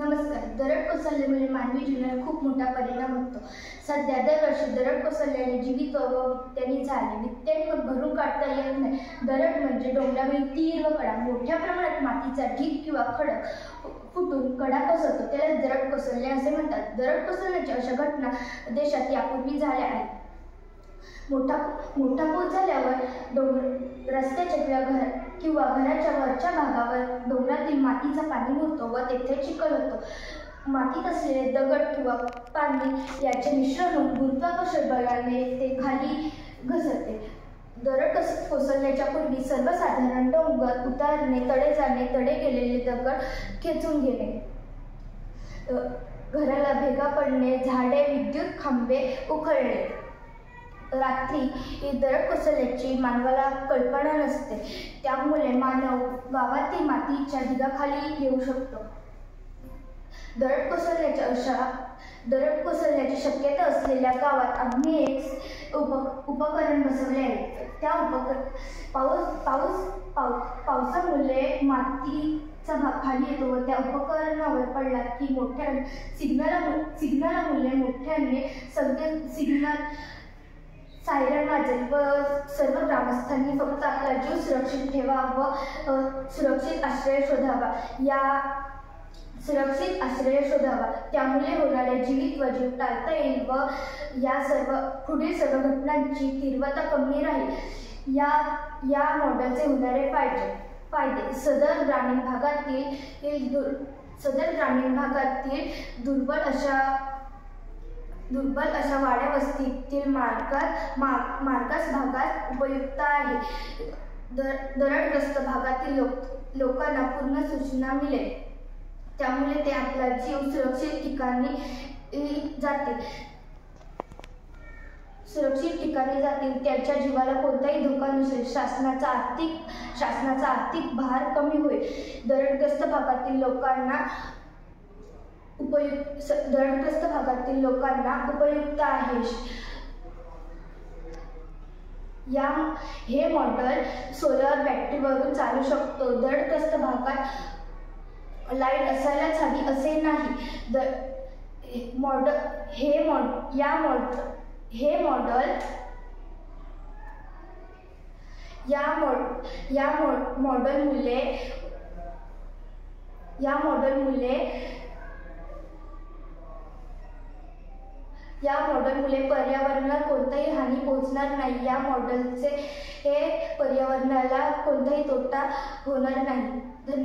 नमस्कार. दरड कोसळल्यामुळे मानवी जीवनावर खूप मोठा परिणाम होतो. सध्या दरवर्षी दरड कोसळल्याने जीवित व वित्तहानी झाली. वित्तहानी भरून काढता येत नाही. दरड म्हणजे डोंगरावरील तीर व कडा. मोठ्या प्रमाणात मातीचा ढीग किंवा खडक फुटून कडा कोसळतो, त्याला दरड कोसळणे असे म्हणतात. दरड कोसळण्याच्या अशा घटना देशात यापूर्वी झाल्या आहेत. मोठा पाऊस झाल्यावर रस्त्याच्या किंवा घराच्या वरच्या भागावर डोंगरातील मातीचा पाणी मुरतो व तेथे चिखल होतो. मातीत असलेले दगड किंवा पाणी याचे मिश्रण होऊन गुरुत्वाकर्षण बळाने ते खाली घसरते. दरड कोसळण्याच्या पूर्वी सर्वसाधारण डोंगर उतारणे, तडे जाणे, तडे गेलेले दगड खेचून घेणे, घराला भेगा पडणे, झाडे, विद्युत खांबे उखळणे. रात्री दरड कोसळल्याची मानवाला कल्पना नसते, त्यामुळे मानव गावातील मातीच्या ढिगाखाली येऊ शकतो. दरड कोसळण्याची शक्यता असलेल्या गावात आम्ही एक उपकरण बसवले आहे. त्या पावसामुळे मातीचा भाग खाली येतो व त्या उपकरणावर पडला की मोठ्या सिग्नलमुळे मोठ्याने सिग्नल सायरन वाजेल व सर्व ग्रामस्थांनी फक्त आपला जीव सुरक्षित ठेवा व सुरक्षित आश्रय शोधावा. त्यामुळे होणारे जीवित व जीव टाळता येईल व पुढील सर्व घटनांची तीव्रता कमी राहील. या मॉडेलचे होणारे फायदे सदर ग्रामीण भागातील दुर्बल अशा वाड्या वस्तीतील मागास भागात उपयुक्त आहे. दरडग्रस्त भागातील लोकांना पूर्ण सूचना मिळेल, त्यामुळे ते आपला जीव सुरक्षित ठिकाणी जातील. त्यांच्या जीवाला कोणताही धोका नसेल. शासनाचा आर्थिक भार कमी होईल. दरडग्रस्त भागातील लोकांना उपयुक्त आहे. हे मॉडेल सोलर बॅटरीवरून चालू शकतो. दरडग्रस्त भागात लाईट असायलाच हवी असे नाही. या मॉडेलमुळे पर्यावरणाला कोणताही हानी पोहोचणार नाही. या मॉडेलचे पर्यावरणाला कोणताही तोटा होणार नाही.